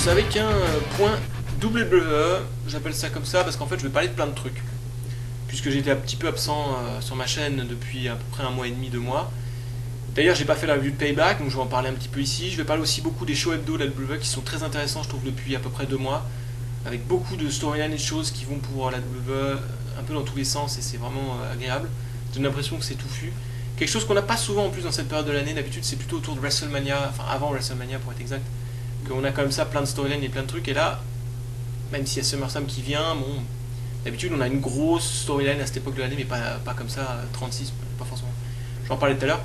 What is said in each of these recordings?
commence avec un point WWE, j'appelle ça comme ça parce qu'en fait je vais parler de plein de trucs. Puisque j'étais un petit peu absent sur ma chaîne depuis à peu près 1 mois et demi, 2 mois. D'ailleurs j'ai pas fait la review de Payback, donc je vais en parler un petit peu ici. Je vais parler aussi beaucoup des shows hebdo de la WWE qui sont très intéressants je trouve depuis à peu près 2 mois. Avec beaucoup de storylines et de choses qui vont pour la WWE un peu dans tous les sens et c'est vraiment agréable. J'ai l'impression que c'est touffu. Quelque chose qu'on n'a pas souvent en plus dans cette période de l'année, d'habitude c'est plutôt autour de WrestleMania, enfin avant WrestleMania pour être exact, qu'on a quand même ça, plein de storylines et plein de trucs, et là, même s'il y a SummerSlam qui vient, bon, d'habitude on a une grosse storyline à cette époque de l'année, mais pas comme ça, 36, pas forcément, j'en parlais tout à l'heure.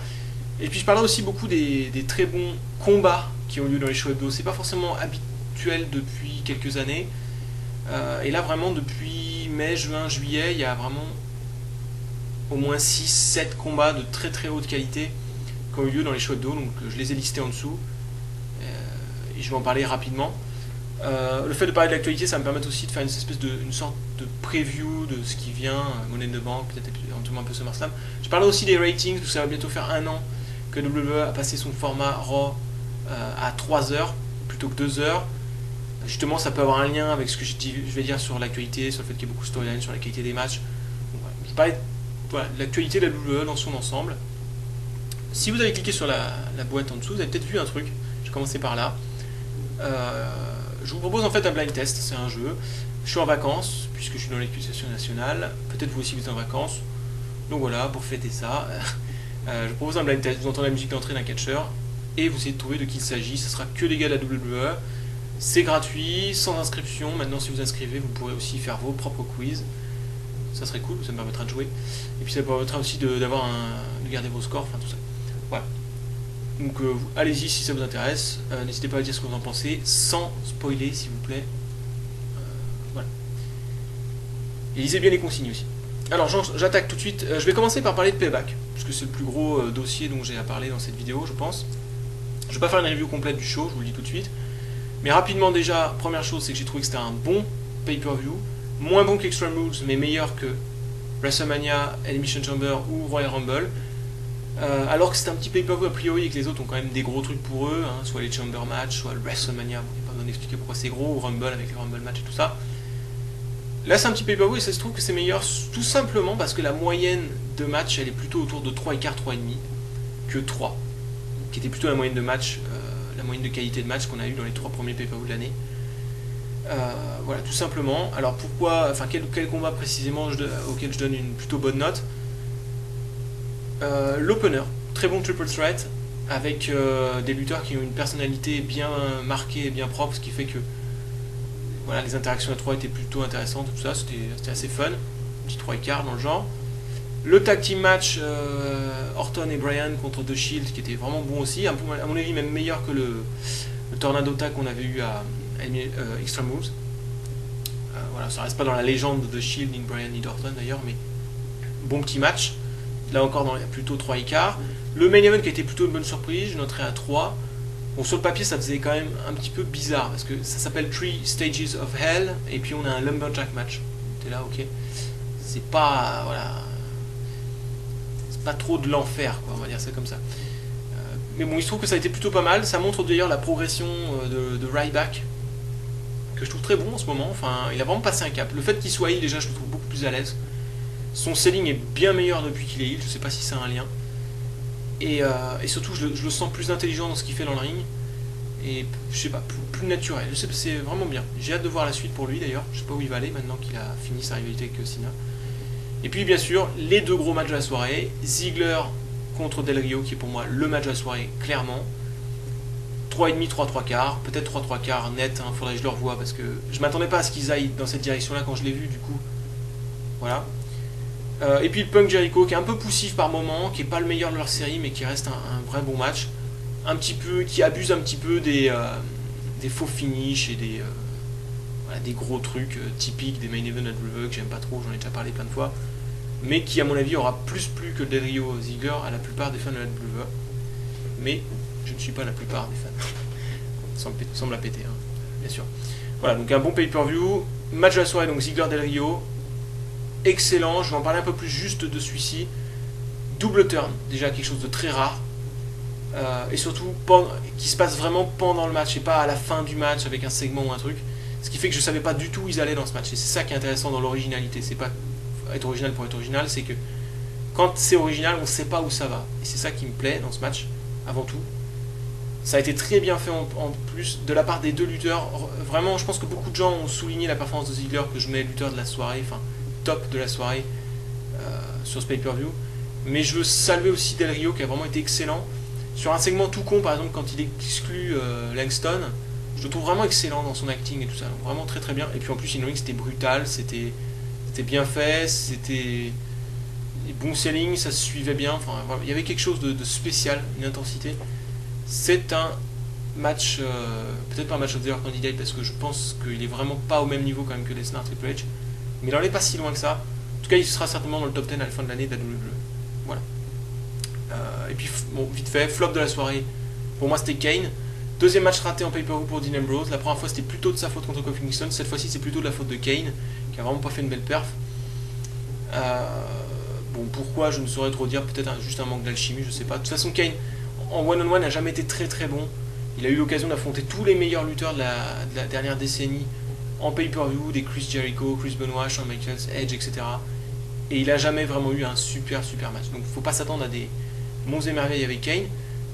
Et puis je parlerai aussi beaucoup des très bons combats qui ont lieu dans les shows hebdo, c'est pas forcément habituel depuis quelques années, et là vraiment depuis mai, juin, juillet, il y a vraiment au moins 6-7 combats de très très haute qualité qui ont eu lieu dans les shows hebdo, donc je les ai listés en dessous, et je vais en parler rapidement. Le fait de parler de l'actualité, ça me permet aussi de faire une sorte de preview de ce qui vient, Money in the Bank, peut-être éventuellement un peu SummerSlam. Je parlerai aussi des ratings, parce que ça va bientôt faire 1 an que WWE a passé son format Raw à 3 heures plutôt que 2 heures. Justement, ça peut avoir un lien avec ce que je vais dire sur l'actualité, sur le fait qu'il y ait beaucoup de storylines, sur la qualité des matchs. Donc, voilà. Je parlais de l'actualité de la WWE dans son ensemble. Si vous avez cliqué sur la boîte en dessous, vous avez peut-être vu un truc. Je vais commencer par là. Je vous propose en fait un blind test, c'est un jeu. Je suis en vacances, puisque je suis dans l'éducation nationale. Peut-être vous aussi vous êtes en vacances. Donc voilà, pour fêter ça, je vous propose un blind test. Vous entendez la musique d'entrée d'un catcheur et vous essayez de trouver de qui il s'agit. Ce sera que des gars de la WWE. C'est gratuit, sans inscription. Maintenant, si vous inscrivez, vous pourrez aussi faire vos propres quiz. Ça serait cool, ça me permettra de jouer. Et puis ça permettra aussi de garder vos scores, enfin tout ça. Voilà. Donc allez-y si ça vous intéresse. N'hésitez pas à dire ce que vous en pensez, sans spoiler s'il vous plaît. Voilà. Et lisez bien les consignes aussi. Alors j'attaque tout de suite. Je vais commencer par parler de Payback, puisque c'est le plus gros dossier dont j'ai à parler dans cette vidéo, je pense. Je vais pas faire une review complète du show, je vous le dis tout de suite. Mais rapidement déjà, première chose, c'est que j'ai trouvé que c'était un bon pay-per-view. Moins bon qu'Extreme Rules, mais meilleur que WrestleMania, Elimination Chamber ou Royal Rumble. Alors que c'est un petit pay-per-view a priori et que les autres ont quand même des gros trucs pour eux, hein, soit les Chamber Match, soit le WrestleMania, bon, il n'y a pas besoin d'expliquer pourquoi c'est gros, ou Rumble avec les Rumble Match et tout ça. Là c'est un petit pay-per-view et ça se trouve que c'est meilleur tout simplement parce que la moyenne de match elle est plutôt autour de 3,5, 3,5 que 3, qui était plutôt la moyenne de match, la moyenne de qualité de match qu'on a eu dans les 3 premiers pay-per-view de l'année. Voilà, tout simplement. Alors pourquoi, enfin quel combat précisément auquel je donne une plutôt bonne note. L'opener, très bon triple threat avec des lutteurs qui ont une personnalité bien marquée et bien propre, ce qui fait que voilà, les interactions à 3 étaient plutôt intéressantes, tout ça, c'était assez fun, petit 3 dans le genre. Le tag team match Orton et Bryan contre The Shield qui était vraiment bon aussi, à mon avis même meilleur que le Tornado Tag qu'on avait eu à Extreme Rules. Voilà, ça reste pas dans la légende de The Shield, ni Bryan ni d'Orton d'ailleurs, mais bon petit match. Là encore dans plutôt 3,5. Le main event qui a été plutôt une bonne surprise, je noterai à 3. Bon, sur le papier ça faisait quand même un petit peu bizarre parce que ça s'appelle 3 Stages of Hell et puis on a un Lumberjack match. T'es là, ok. C'est pas, voilà, c'est pas trop de l'enfer, quoi, on va dire ça comme ça. Mais bon, il se trouve que ça a été plutôt pas mal. Ça montre d'ailleurs la progression de Ryback, que je trouve très bon en ce moment. Enfin, il a vraiment passé un cap. Le fait qu'il soit heal, déjà, je le trouve beaucoup plus à l'aise. Son selling est bien meilleur depuis qu'il est heal. Je sais pas si c'est un lien. Et surtout, je le sens plus intelligent dans ce qu'il fait dans le ring. Et je sais pas, plus naturel. Je sais, c'est vraiment bien. J'ai hâte de voir la suite pour lui d'ailleurs. Je sais pas où il va aller maintenant qu'il a fini sa rivalité avec Cena. Et puis, bien sûr, les 2 gros matchs de la soirée. Ziggler contre Del Rio, qui est pour moi le match de la soirée, clairement. 3,5, 3,3, peut-être 3,3 net, hein, faudrait que je le revoie parce que je m'attendais pas à ce qu'ils aillent dans cette direction-là quand je l'ai vu, du coup. Voilà. Et puis le Punk Jericho qui est un peu poussif par moment, qui est pas le meilleur de leur série, mais qui reste un vrai bon match. Un petit peu, qui abuse un petit peu des faux finishes et voilà, des gros trucs typiques des main events de WWE que j'aime pas trop, j'en ai déjà parlé plein de fois. Mais qui à mon avis aura plus plu que Del Rio Ziggler à la plupart des fans de la WWE. Mais je ne suis pas la plupart des fans. Semble la péter, hein, bien sûr. Voilà, donc un bon pay-per-view. Match de la soirée, donc Ziggler Del Rio. Excellent, je vais en parler un peu plus juste de celui-ci. Double turn, déjà quelque chose de très rare. et surtout qui se passe vraiment pendant le match et pas à la fin du match avec un segment ou un truc. Ce qui fait que je savais pas du tout où ils allaient dans ce match. Et c'est ça qui est intéressant dans l'originalité. C'est pas être original pour être original, c'est que quand c'est original, on sait pas où ça va. Et c'est ça qui me plaît dans ce match, avant tout. Ça a été très bien fait en plus de la part des deux lutteurs. Vraiment, je pense que beaucoup de gens ont souligné la performance de Ziggler, que je mets lutteur de la soirée, enfin top de la soirée sur ce pay-per-view. Mais je veux saluer aussi Del Rio qui a vraiment été excellent. Sur un segment tout con, par exemple, quand il exclut Langston, je le trouve vraiment excellent dans son acting et tout ça. Donc, vraiment très très bien. Et puis en plus, in-ring, c'était brutal, c'était bien fait, c'était bon selling, ça se suivait bien. Enfin, voilà, il y avait quelque chose de spécial, une intensité. C'est un match, peut-être pas un match of the year candidate parce que je pense qu'il est vraiment pas au même niveau quand même que Lesnar Triple H, mais il en est pas si loin que ça. En tout cas, il sera certainement dans le top 10 à la fin de l'année de la WWE. Voilà. Et puis, bon, vite fait, flop de la soirée. Pour moi, c'était Kane. Deuxième match raté en pay-per-view pour Dean Ambrose. La première fois, c'était plutôt de sa faute contre Kofi Kingston. Cette fois-ci, c'est plutôt de la faute de Kane, qui a vraiment pas fait une belle perf. Bon, pourquoi, je ne saurais trop dire. Peut-être juste un manque d'alchimie, je sais pas. De toute façon, Kane, en one-on-one, n'a jamais été très très bon. Il a eu l'occasion d'affronter tous les meilleurs lutteurs de la dernière décennie en pay-per-view, des Chris Jericho, Chris Benoit, Shawn Michaels, Edge, etc. Et il a jamais vraiment eu un super match. Donc faut pas s'attendre à des monts et merveilles avec Kane,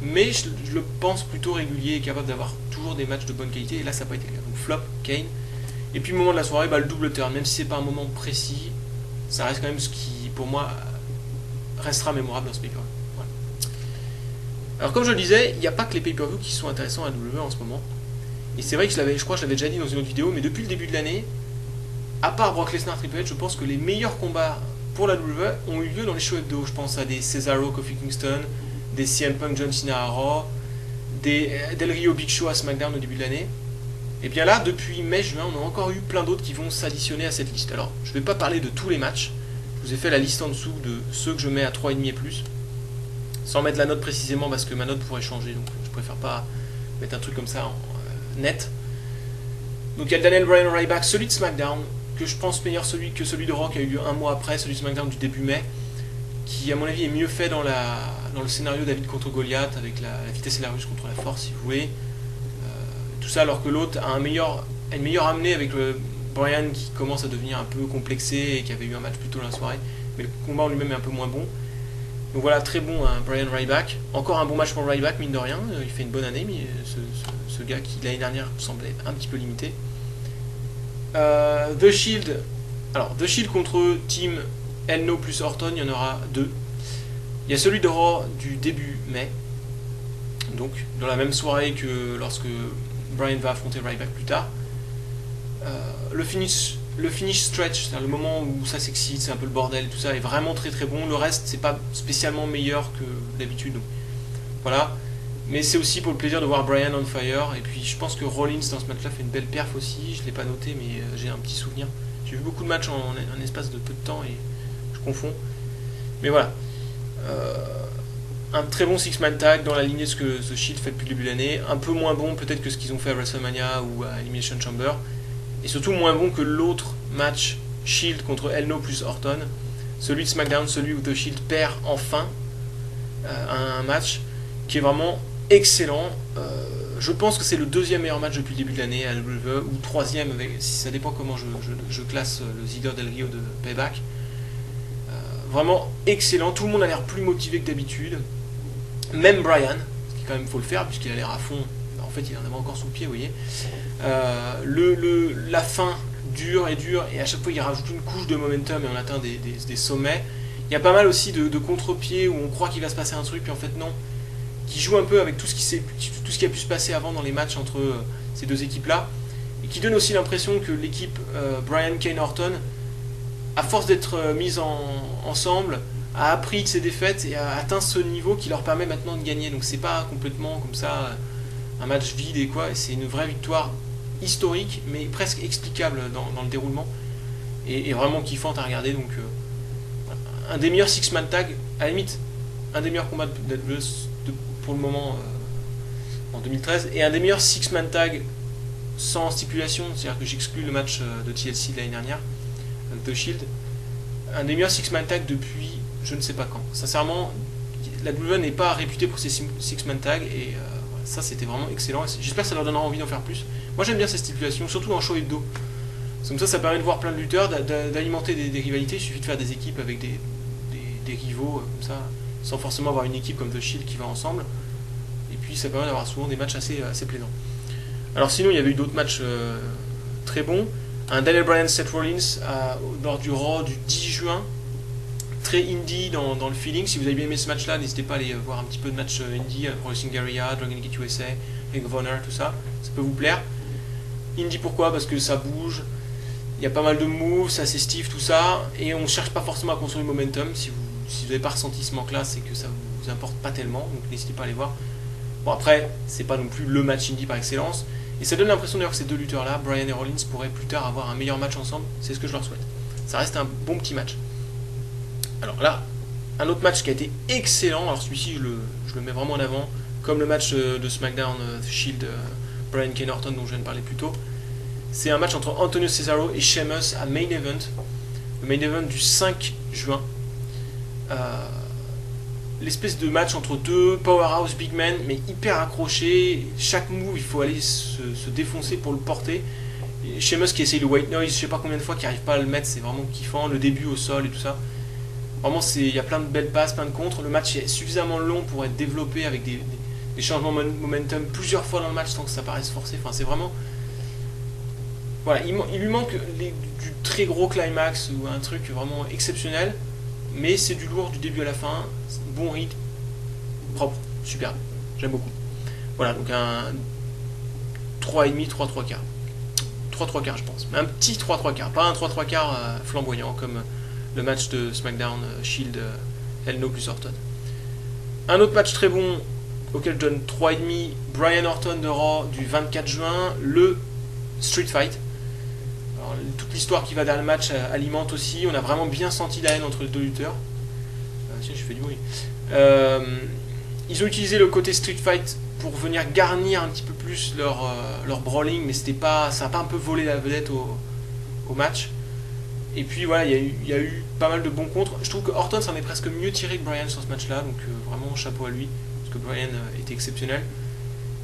mais je le pense plutôt régulier et capable d'avoir toujours des matchs de bonne qualité, et là ça n'a pas été le cas. Donc flop, Kane. Et puis moment de la soirée, le double turn, même si c'est pas un moment précis, ça reste quand même ce qui, pour moi, restera mémorable dans ce pay-per-view. Voilà. Alors comme je le disais, il n'y a pas que les pay-per-view qui sont intéressants à WWE en ce moment. Et c'est vrai que je crois que je l'avais déjà dit dans une autre vidéo, mais depuis le début de l'année, à part Brock Lesnar Triple H, je pense que les meilleurs combats pour la WWE ont eu lieu dans les shows hebdo. Je pense à des Cesaro Kofi Kingston, des CM Punk John Cena à Raw, des Del Rio Big Show à SmackDown au début de l'année. Et bien là, depuis mai-juin, on a encore eu plein d'autres qui vont s'additionner à cette liste. Alors, je ne vais pas parler de tous les matchs. Je vous ai fait la liste en dessous de ceux que je mets à 3,5 et plus. Sans mettre la note précisément parce que ma note pourrait changer. Donc je préfère pas mettre un truc comme ça net. Donc il y a le Daniel Bryan Ryback, celui de SmackDown, que je pense meilleur que celui de Raw qui a eu lieu un mois après, celui de SmackDown du début mai, qui à mon avis est mieux fait dans le scénario David contre Goliath, avec la vitesse et la ruse contre la force si vous voulez. Tout ça alors que l'autre a une meilleure amenée avec le Bryan qui commence à devenir un peu complexé et qui avait eu un match plus tôt dans la soirée, mais le combat en lui-même est un peu moins bon. Donc voilà, très bon Bryan Ryback. Encore un bon match pour Ryback, mine de rien. Il fait une bonne année, mais ce gars qui l'année dernière semblait un petit peu limité. The Shield. Alors, The Shield contre Team Elno plus Orton, il y en aura deux. Il y a celui de Raw du début mai. Donc, dans la même soirée que lorsque Bryan va affronter Ryback plus tard. Le finish stretch, c'est-à-dire le moment où ça s'excite, c'est un peu le bordel, tout ça est vraiment très très bon. Le reste, c'est pas spécialement meilleur que d'habitude. Donc, voilà. Mais c'est aussi pour le plaisir de voir Bryan on fire. Et puis je pense que Rollins dans ce match-là fait une belle perf aussi. Je ne l'ai pas noté, mais j'ai un petit souvenir. J'ai vu beaucoup de matchs en espace de peu de temps et je confonds. Mais voilà. Un très bon six-man tag dans la lignée de ce que The Shield fait depuis le début de l'année. Un peu moins bon peut-être que ce qu'ils ont fait à WrestleMania ou à Elimination Chamber. Et surtout moins bon que l'autre match Shield contre Elno plus Orton. Celui de SmackDown, celui où The Shield perd enfin un match qui est vraiment excellent. Je pense que c'est le deuxième meilleur match depuis le début de l'année à WWE, ou troisième, si ça dépend comment je classe le Ziggler Del Rio de Payback. Vraiment excellent, tout le monde a l'air plus motivé que d'habitude. Même Bryan, ce qui quand même faut le faire puisqu'il a l'air à fond. En fait, il en avait encore sous le pied, vous voyez. La fin dure, et à chaque fois il rajoute une couche de momentum et on atteint des sommets. Il y a pas mal aussi de contre-pieds où on croit qu'il va se passer un truc, puis en fait non. Qui joue un peu avec tout ce qui a pu se passer avant dans les matchs entre ces deux équipes-là, et qui donne aussi l'impression que l'équipe Bryan, Kane, Orton, à force d'être mise ensemble, a appris de ses défaites et a atteint ce niveau qui leur permet maintenant de gagner. Donc c'est pas complètement comme ça un match vide et quoi, c'est une vraie victoire historique, mais presque explicable dans le déroulement, et vraiment kiffante à regarder. Donc un des meilleurs six-man tag, à la limite, un des meilleurs combats pour le moment en 2013, et un des meilleurs six-man tag sans stipulation, c'est-à-dire que j'exclus le match de TLC de l'année dernière, The Shield, un des meilleurs six-man tag depuis je ne sais pas quand. Sincèrement, la WWE n'est pas réputée pour ses six-man tag, et voilà, ça c'était vraiment excellent. J'espère que ça leur donnera envie d'en faire plus. Moi j'aime bien ces stipulations, surtout en show hebdo. Comme ça permet de voir plein de lutteurs, d'alimenter des rivalités. Il suffit de faire des équipes avec des rivaux, comme ça, sans forcément avoir une équipe comme The Shield qui va ensemble. Et puis ça permet d'avoir souvent des matchs assez plaisants. Alors sinon, il y avait eu d'autres matchs très bons. Un Daniel Bryan Seth Rollins lors du Raw du 10 juin. Très indie dans le feeling. Si vous avez bien aimé ce match-là, n'hésitez pas à aller voir un petit peu de match indie, Pro Wrestling Guerrilla, Dragon Gate USA, Ring of Honor, tout ça. Ça peut vous plaire. Indie pourquoi? Parce que ça bouge. Il y a pas mal de moves, c'est assez stiff, tout ça. Et on ne cherche pas forcément à construire le momentum. Si vous n'avez pas ressenti ce manque-là, c'est que ça vous importe pas tellement. Donc n'hésitez pas à aller voir. Bon après, c'est pas non plus le match indie par excellence. Et ça donne l'impression d'ailleurs que ces deux lutteurs-là, Bryan et Rollins, pourraient plus tard avoir un meilleur match ensemble. C'est ce que je leur souhaite. Ça reste un bon petit match. Alors là, un autre match qui a été excellent. Alors celui-ci, je le mets vraiment en avant. Comme le match de SmackDown Shield, Bryan K. Norton dont je viens de parler plus tôt. C'est un match entre Antonio Cesaro et Sheamus à Main Event. Le Main Event du 5 juin. L'espèce de match entre deux powerhouse big men, mais hyper accroché. Chaque move, il faut aller se défoncer pour le porter. Et Sheamus qui essaye le white noise, je sais pas combien de fois, qui arrive pas à le mettre, c'est vraiment kiffant. Le début au sol et tout ça. Vraiment, il y a plein de belles passes, plein de contres. Le match est suffisamment long pour être développé avec des changements de momentum plusieurs fois dans le match sans que ça paraisse forcé. Enfin, c'est vraiment... Voilà, il lui manque du très gros climax ou un truc vraiment exceptionnel. Mais c'est du lourd du début à la fin. Bon rythme, propre, superbe. J'aime beaucoup. Voilà, donc un 3,5, 3 quarts. 3 quarts, je pense. Mais un petit 3 quarts. Pas un 3 quarts flamboyant comme le match de SmackDown Shield Hell plus Orton. Un autre match très bon auquel je donne 3,5. Bryan Orton de Raw du 24 juin. Le Street Fight. Alors, toute l'histoire qui va dans le match alimente aussi. On a vraiment bien senti la haine entre les deux lutteurs. Tiens, je fais du bruit. Ils ont utilisé le côté Street Fight pour venir garnir un petit peu plus leur brawling, mais ça n'a pas un peu volé la vedette au match. Et puis voilà, il y a eu pas mal de bons contres. Je trouve que Orton s'en est presque mieux tiré que Bryan sur ce match-là, donc vraiment chapeau à lui, parce que Bryan était exceptionnel.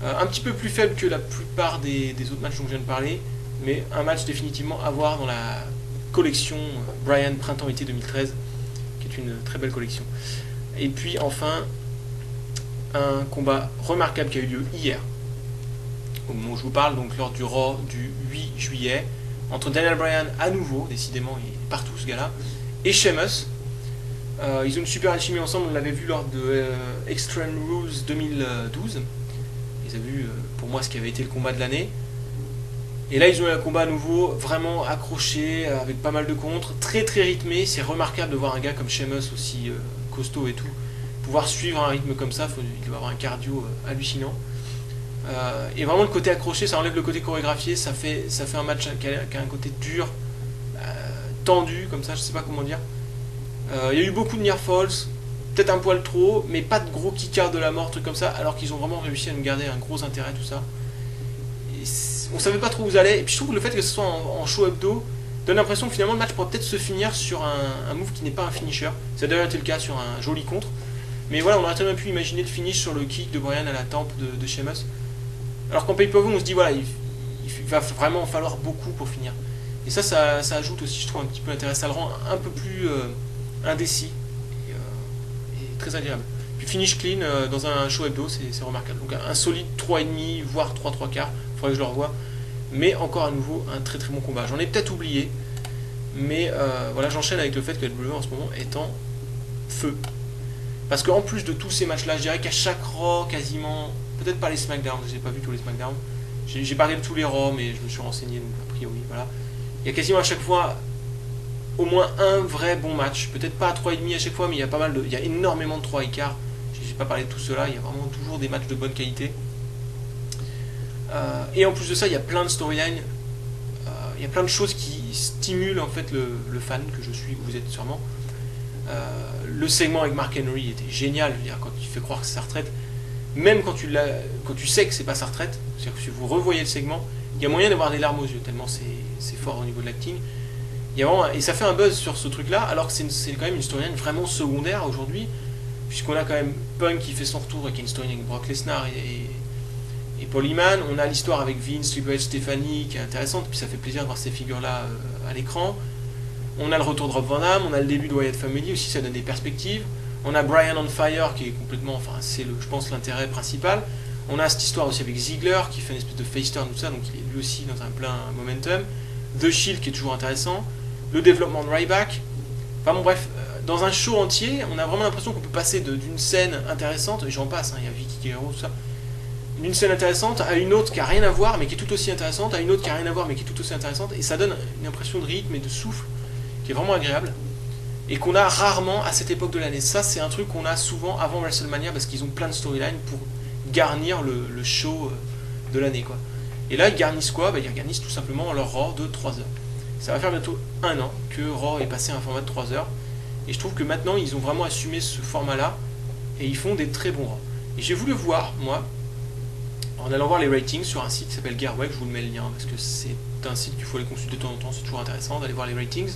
Un petit peu plus faible que la plupart des autres matchs dont je viens de parler, mais un match définitivement à voir dans la collection Bryan Printemps-Été 2013, qui est une très belle collection. Et puis enfin, un combat remarquable qui a eu lieu hier, au moment où je vous parle, donc lors du Raw du 8 juillet, entre Daniel Bryan à nouveau, décidément il est partout ce gars-là, et Sheamus. Ils ont une super alchimie ensemble, on l'avait vu lors de Extreme Rules 2012. Ils avaient vu pour moi ce qui avait été le combat de l'année. Et là ils ont eu un combat à nouveau, vraiment accroché, avec pas mal de contres, très très rythmé. C'est remarquable de voir un gars comme Sheamus aussi costaud et tout, pouvoir suivre un rythme comme ça, il doit avoir un cardio hallucinant. Et vraiment le côté accroché, ça enlève le côté chorégraphié, ça fait un match qui a un côté dur, tendu comme ça, je sais pas comment dire. Il y a eu beaucoup de near falls, peut-être un poil trop, mais pas de gros kickers de la mort, trucs comme ça, alors qu'ils ont vraiment réussi à nous garder un gros intérêt, tout ça. Et on savait pas trop où vous allez, et puis je trouve que le fait que ce soit en show hebdo donne l'impression que finalement le match pourrait peut-être se finir sur un move qui n'est pas un finisher. Ça a d'ailleurs été le cas sur un joli contre, mais voilà, on aurait tellement pu imaginer le finish sur le kick de Bryan à la tempe de Sheamus. Alors qu'en pay-per-view on se dit voilà, il va vraiment falloir beaucoup pour finir. Et ça ajoute aussi, je trouve, un petit peu l'intérêt, ça le rend un peu plus indécis et très agréable. Puis finish clean dans un show hebdo, c'est remarquable. Donc un solide 3,5 voire 3 quarts, il faudrait que je le revoie. Mais encore à nouveau un très très bon combat. J'en ai peut-être oublié, mais voilà, j'enchaîne avec le fait que la WWE en ce moment est en feu. Parce qu'en plus de tous ces matchs-là, je dirais qu'à chaque Raw, quasiment, peut-être pas les SmackDown, je n'ai pas vu tous les SmackDown, j'ai parlé de tous les Raw, mais je me suis renseigné, donc a priori, voilà. Il y a quasiment à chaque fois au moins un vrai bon match, peut-être pas à 3,5 à chaque fois, mais il y a énormément de 3 écarts. J'ai pas parlé de tout cela, il y a vraiment toujours des matchs de bonne qualité. Et en plus de ça, il y a plein de storylines, il y a plein de choses qui stimulent en fait le fan que je suis, vous êtes sûrement. Le segment avec Mark Henry était génial, je veux dire, quand il fait croire que c'est sa retraite, même quand tu sais que c'est pas sa retraite, c'est-à-dire que si vous revoyez le segment, il y a moyen d'avoir des larmes aux yeux, tellement c'est fort au niveau de l'acting. Et ça fait un buzz sur ce truc-là, alors que c'est quand même une storyline vraiment secondaire aujourd'hui. puisqu'on a quand même Punk qui fait son retour et qui a une story avec Brock Lesnar et Paul Heyman. On a l'histoire avec Vince, Triple H, Stephanie qui est intéressante, puis ça fait plaisir de voir ces figures-là à l'écran. On a le retour de Rob Van Dam, on a le début de Wyatt Family aussi, ça donne des perspectives. On a Brian on Fire qui est complètement, enfin c'est je pense l'intérêt principal. On a cette histoire aussi avec Ziggler qui fait une espèce de face turn, tout ça, donc il est lui aussi dans un plein momentum. The Shield qui est toujours intéressant. Le développement de Ryback. Enfin bon bref, dans un show entier, on a vraiment l'impression qu'on peut passer d'une scène intéressante, et j'en passe, il y a Vicky Guerrero, tout ça, d'une scène intéressante à une autre qui a rien à voir mais qui est tout aussi intéressante, à une autre qui a rien à voir mais qui est tout aussi intéressante, et ça donne une impression de rythme et de souffle qui est vraiment agréable, et qu'on a rarement à cette époque de l'année. Ça c'est un truc qu'on a souvent avant WrestleMania parce qu'ils ont plein de storylines pour garnir le show de l'année, quoi. Et là ils garnissent quoi? Ils garnissent tout simplement leur Raw de 3 heures. Ça va faire bientôt 1 an que Raw est passé à un format de 3 heures, et je trouve que maintenant ils ont vraiment assumé ce format là et ils font des très bons Raw. Et j'ai voulu voir, moi, en allant voir les ratings sur un site qui s'appelle Gearweb, je vous le mets le lien parce que c'est un site qu'il faut aller consulter de temps en temps, c'est toujours intéressant d'aller voir les ratings.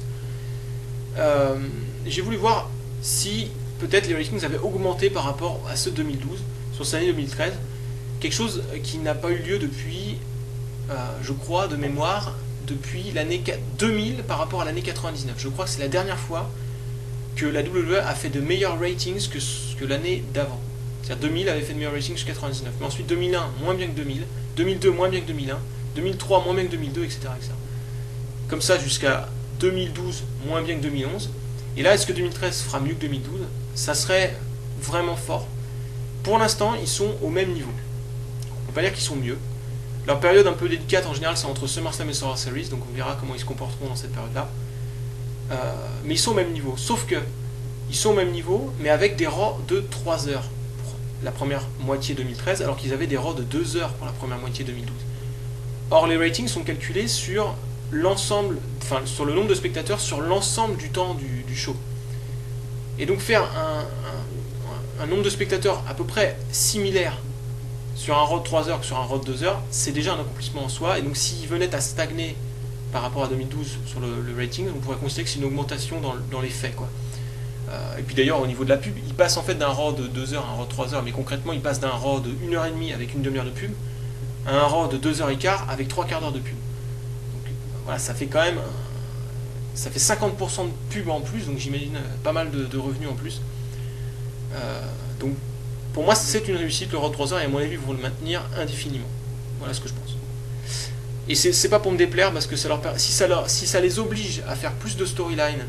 J'ai voulu voir si peut-être les ratings avaient augmenté par rapport à ceux de 2012, sur cette année 2013, quelque chose qui n'a pas eu lieu depuis, je crois, de mémoire, depuis l'année 2000 par rapport à l'année 99. Je crois que c'est la dernière fois que la WWE a fait de meilleurs ratings que l'année d'avant. C'est-à-dire 2000 avait fait de meilleurs ratings que 99. Mais ensuite 2001, moins bien que 2000. 2002, moins bien que 2001. 2003, moins bien que 2002, etc. Comme ça jusqu'à 2012, moins bien que 2011. Et là, est-ce que 2013 fera mieux que 2012? Ça serait vraiment fort. Pour l'instant, ils sont au même niveau. On peut pas dire qu'ils sont mieux. Leur période un peu délicate, en général, c'est entre SummerSlam et Survivor Series, donc on verra comment ils se comporteront dans cette période-là. Mais ils sont au même niveau. Sauf que, ils sont au même niveau, mais avec des Raw de 3 heures pour la première moitié 2013, alors qu'ils avaient des Raw de 2 heures pour la première moitié 2012. Or, les ratings sont calculés sur l'ensemble, enfin, sur le nombre de spectateurs sur l'ensemble du temps du show. Et donc faire un nombre de spectateurs à peu près similaire sur un Raw de 3 heures que sur un Raw de 2 heures, c'est déjà un accomplissement en soi. Et donc s'il venait à stagner par rapport à 2012 sur le rating, on pourrait considérer que c'est une augmentation dans les faits, quoi. Et puis d'ailleurs au niveau de la pub, il passe en fait d'un Raw de 2 heures à un Raw de 3 heures, mais concrètement il passe d'un Raw de 1h30 avec une demi-heure de pub à un Raw de 2h15 avec 3/4 d'heure de pub. Donc voilà, ça fait quand même ça fait 50% de pub en plus, donc j'imagine pas mal de revenus en plus. Donc pour moi c'est une réussite le Raw de 3 heures, et à mon avis ils vont le maintenir indéfiniment. Voilà ce que je pense. Et c'est pas pour me déplaire, parce que si ça les oblige à faire plus de storyline,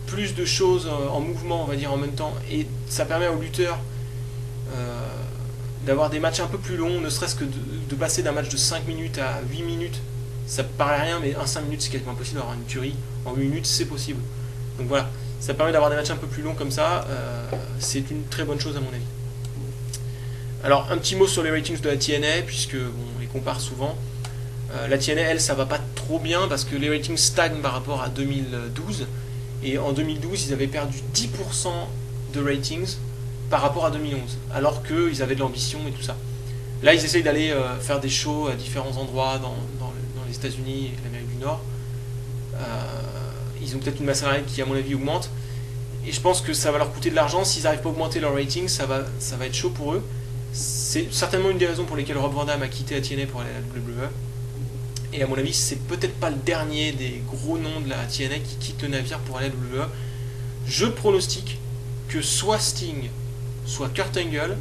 plus de choses en mouvement, on va dire, en même temps, et ça permet aux lutteurs d'avoir des matchs un peu plus longs, ne serait-ce que de passer d'un match de 5 minutes à 8 minutes, ça paraît rien, mais en 5 minutes c'est quasiment impossible d'avoir une tuerie, en 8 minutes c'est possible. Donc voilà, ça permet d'avoir des matchs un peu plus longs comme ça, c'est une très bonne chose à mon avis. Alors un petit mot sur les ratings de la TNA, puisque on les compare souvent. La TNA, elle, ça va pas trop bien parce que les ratings stagnent par rapport à 2012, et en 2012 ils avaient perdu 10% de ratings par rapport à 2011, alors qu'ils avaient de l'ambition et tout ça. Là ils essayent d'aller faire des shows à différents endroits dans les États-Unis et l'Amérique du Nord. Ils ont peut-être une masse salariale qui à mon avis augmente, et je pense que ça va leur coûter de l'argent. S'ils n'arrivent pas à augmenter leur rating, ça va être chaud pour eux. C'est certainement une des raisons pour lesquelles Rob Van Dam a quitté la TNA pour aller à la WWE. Et à mon avis, c'est peut-être pas le dernier des gros noms de la TNA qui quitte le navire pour aller à la WWE. Je pronostique que soit Sting, soit Kurt Angle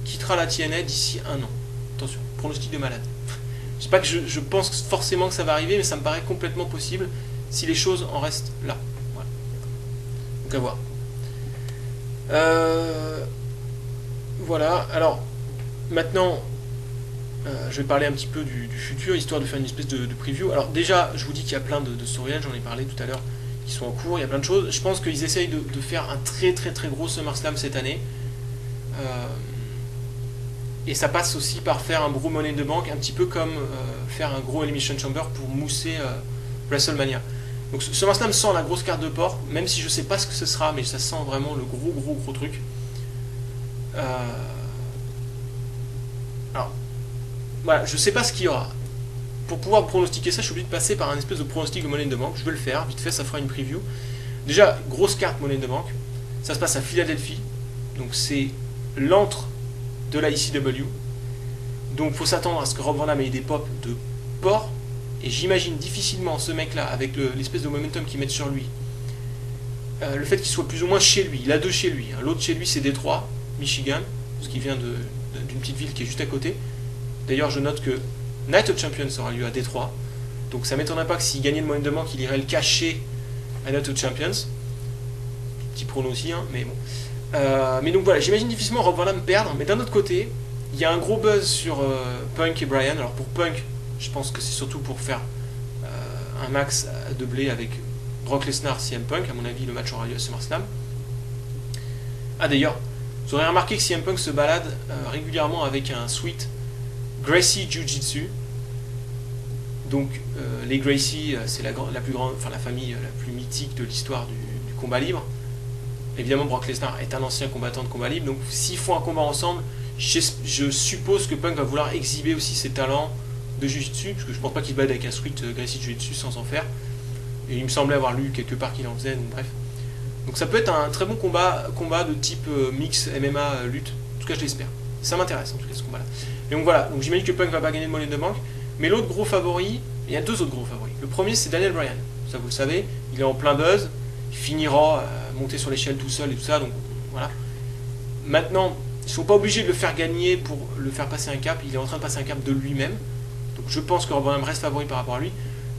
quittera la TNA d'ici 1 an. Attention, pronostic de malade. Je sais pas que je pense forcément que ça va arriver, mais ça me paraît complètement possible si les choses en restent là. Voilà. Donc à voir. Voilà, alors maintenant je vais parler un petit peu du futur, histoire de faire une espèce de preview. Alors déjà, je vous dis qu'il y a plein de storylines, j'en ai parlé tout à l'heure, qui sont en cours, il y a plein de choses. Je pense qu'ils essayent de faire un très très très gros SummerSlam cette année. Et ça passe aussi par faire un gros Money in the Bank, un petit peu comme faire un gros Elimination Chamber pour mousser WrestleMania. Donc SummerSlam sent la grosse carte de porc, même si je sais pas ce que ce sera, mais ça sent vraiment le gros truc. Alors, voilà, je sais pas ce qu'il y aura. Pour pouvoir pronostiquer ça, je suis obligé de passer par un espèce de pronostic de Money in the Bank. Je vais le faire, vite fait, ça fera une preview. Déjà, grosse carte Money in the Bank. Ça se passe à Philadelphie. donc c'est l'antre de la ECW. Donc il faut s'attendre à ce que Rob Van Dam ait des pops de porc, et j'imagine difficilement ce mec-là, avec l'espèce de momentum qu'ils mettent sur lui, le fait qu'il soit plus ou moins chez lui, il a deux chez lui, hein. L'autre chez lui c'est Détroit, Michigan, parce qu'il vient d'une petite ville qui est juste à côté. D'ailleurs je note que Night of Champions aura lieu à Détroit, donc ça m'étonnerait pas que s'il gagnait le Money in the Bank, il irait le cacher à Night of Champions. Petit prono aussi, hein, mais bon. Mais donc voilà, j'imagine difficilement Rob Van Dam perdre, mais d'un autre côté, il y a un gros buzz sur Punk et Bryan. Alors pour Punk, je pense que c'est surtout pour faire un max de blé avec Brock Lesnar, CM Punk. À mon avis, le match aura lieu à SummerSlam. Ah d'ailleurs, vous aurez remarqué que CM Punk se balade régulièrement avec un suite Gracie Jiu-Jitsu. Donc les Gracie, c'est la plus grande, enfin la famille la plus mythique de l'histoire du combat libre. Évidemment, Brock Lesnar est un ancien combattant de combat libre, donc s'ils font un combat ensemble, je suppose que Punk va vouloir exhiber aussi ses talents de Jiu-Jitsu, parce que je pense pas qu'il bat avec un sweat Gracie Jiu-Jitsu sans en faire. Et il me semblait avoir lu quelque part qu'il en faisait, donc bref. Donc ça peut être un très bon combat de type mix MMA lutte, en tout cas je l'espère. Ça m'intéresse en tout cas ce combat-là. Et donc voilà, donc j'imagine que Punk va pas gagner de Money in the Bank, mais l'autre gros favori, il y a deux autres gros favoris. Le premier c'est Daniel Bryan, ça vous le savez, il est en plein buzz, il finira monter sur l'échelle tout seul et tout ça, donc voilà. Maintenant, ils ne sont pas obligés de le faire gagner pour le faire passer un cap, il est en train de passer un cap de lui-même, donc je pense que Rob Van Dam reste favori par rapport à lui.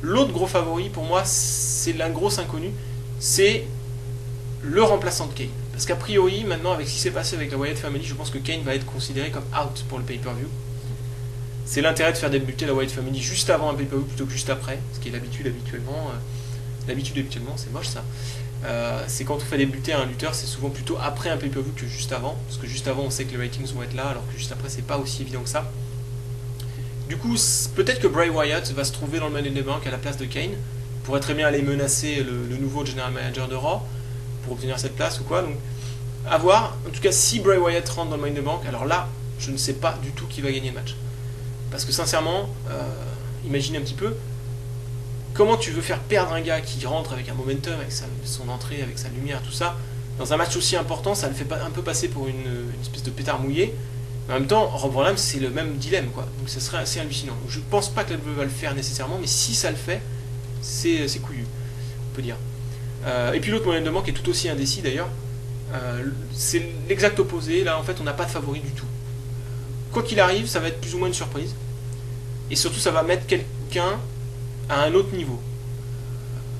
L'autre gros favori pour moi, c'est la grosse inconnue, c'est le remplaçant de Kane. Parce qu'a priori, maintenant, avec ce qui s'est passé avec la Wyatt Family, je pense que Kane va être considéré comme out pour le pay-per-view. C'est l'intérêt de faire débuter la Wyatt Family juste avant un pay-per-view plutôt que juste après, ce qui est l'habitude habituellement. L'habitude habituellement, c'est moche ça. C'est quand on fait débuter un lutteur, c'est souvent plutôt après un pay-per-view que juste avant, parce que juste avant on sait que les ratings vont être là, alors que juste après c'est pas aussi évident que ça. Du coup, peut-être que Bray Wyatt va se trouver dans le Money in the Bank à la place de Kane, pourrait très bien aller menacer le nouveau General Manager de Raw pour obtenir cette place ou quoi, donc à voir. En tout cas, si Bray Wyatt rentre dans le Money in the Bank, alors là, je ne sais pas du tout qui va gagner le match. Parce que sincèrement, imaginez un petit peu, comment tu veux faire perdre un gars qui rentre avec un momentum, avec son entrée, avec sa lumière, tout ça, dans un match aussi important, ça le fait un peu passer pour une espèce de pétard mouillé. Mais en même temps, Rob Van Dam, c'est le même dilemme, quoi. Donc ça serait assez hallucinant. Donc, je pense pas que la WWE va le faire nécessairement, mais si ça le fait, c'est couillu, on peut dire. Et puis l'autre moyen de manque est tout aussi indécis d'ailleurs. C'est l'exact opposé. Là, en fait, on n'a pas de favori du tout. Quoi qu'il arrive, ça va être plus ou moins une surprise. Et surtout, ça va mettre quelqu'un à un autre niveau.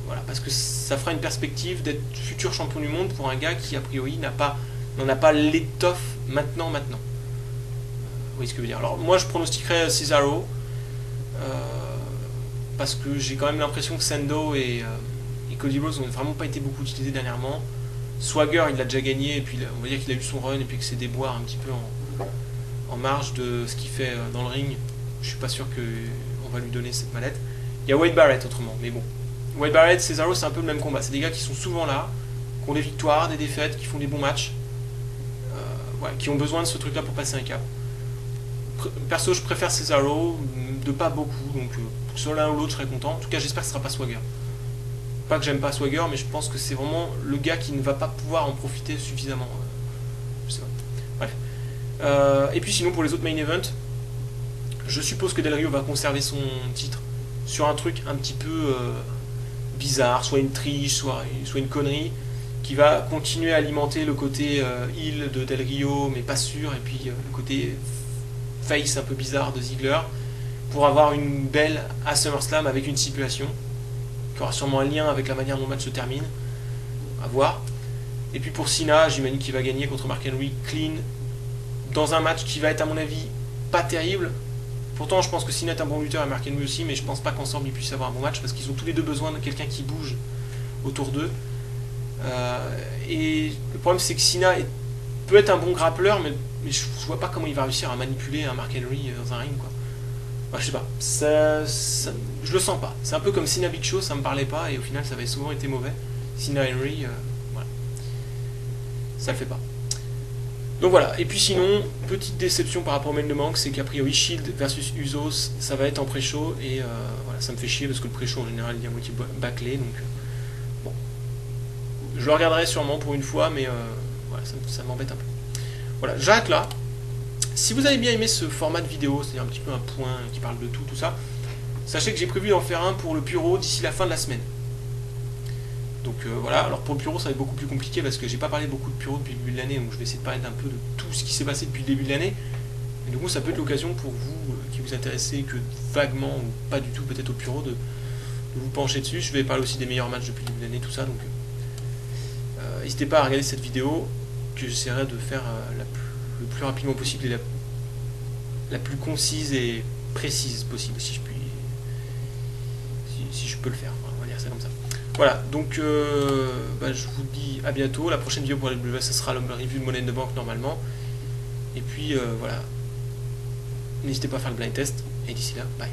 Voilà, parce que ça fera une perspective d'être futur champion du monde pour un gars qui, a priori, n'en a pas l'étoffe maintenant. Vous voyez ce que je veux dire. Alors, moi, je pronostiquerais Cesaro, parce que j'ai quand même l'impression que Sendo et Cody Rhodes n'ont vraiment pas été beaucoup utilisés dernièrement. Swagger, il l'a déjà gagné, et puis on va dire qu'il a eu son run, et puis que c'est déboire un petit peu en marge de ce qu'il fait dans le ring. Je suis pas sûr qu'on va lui donner cette mallette. Il y a Wade Barrett autrement, mais bon. Wade Barrett, Cesaro, c'est un peu le même combat. C'est des gars qui sont souvent là, qui ont des victoires, des défaites, qui font des bons matchs, qui ont besoin de ce truc-là pour passer un cap. Perso, je préfère Cesaro, de pas beaucoup, donc soit l'un ou l'autre, je serais content. En tout cas, j'espère que ce sera pas Swagger. Pas que j'aime pas Swagger, mais je pense que c'est vraiment le gars qui ne va pas pouvoir en profiter suffisamment. Je sais pas. Bref. Et puis sinon, pour les autres main events, je suppose que Del Rio va conserver son titre sur un truc un petit peu bizarre, soit une triche, soit une connerie, qui va continuer à alimenter le côté heel de Del Rio, mais pas sûr, et puis le côté face un peu bizarre de Ziggler, pour avoir une belle à SummerSlam avec une stipulation qui aura sûrement un lien avec la manière dont le match se termine, à voir. Et puis pour Cena, j'imagine qu'il va gagner contre Mark Henry clean, dans un match qui va être à mon avis pas terrible. Pourtant je pense que Cena est un bon lutteur et Mark Henry aussi, mais je pense pas qu'ensemble ils puissent avoir un bon match, parce qu'ils ont tous les deux besoin de quelqu'un qui bouge autour d'eux. Et le problème c'est que Cena peut être un bon grappleur, mais je vois pas comment il va réussir à manipuler un Mark Henry dans un ring, quoi. Enfin, je sais pas, je le sens pas. C'est un peu comme Cena Big Show, ça me parlait pas, et au final ça avait souvent été mauvais. Cena Henry, voilà, ça le fait pas. Donc voilà, et puis sinon, petite déception par rapport au Main in the Bank, c'est qu'a priori Shield versus Usos, ça va être en pré-show, et voilà, ça me fait chier parce que le pré-show en général il est à moitié bâclé, donc bon. Je le regarderai sûrement pour une fois, mais voilà, ça m'embête un peu. Voilà, j'arrête là. Si vous avez bien aimé ce format de vidéo, c'est un petit peu un point qui parle de tout ça, sachez que j'ai prévu d'en faire un pour le bureau d'ici la fin de la semaine. Donc voilà, alors pour le bureau ça va être beaucoup plus compliqué parce que j'ai pas parlé beaucoup de bureau depuis le début de l'année, donc je vais essayer de parler un peu de tout ce qui s'est passé depuis le début de l'année. Et du coup ça peut être l'occasion pour vous qui vous intéressez que vaguement ou pas du tout peut-être au bureau de vous pencher dessus. Je vais parler aussi des meilleurs matchs depuis le début de l'année, tout ça, donc n'hésitez pas à regarder cette vidéo que j'essaierai de faire le plus rapidement possible et la plus concise et précise possible si je peux le faire, on va dire ça comme ça. Voilà, donc je vous dis à bientôt. La prochaine vidéo pour la WS, ça sera le review de monnaie de banque normalement. Et puis voilà, n'hésitez pas à faire le blind test. Et d'ici là, bye.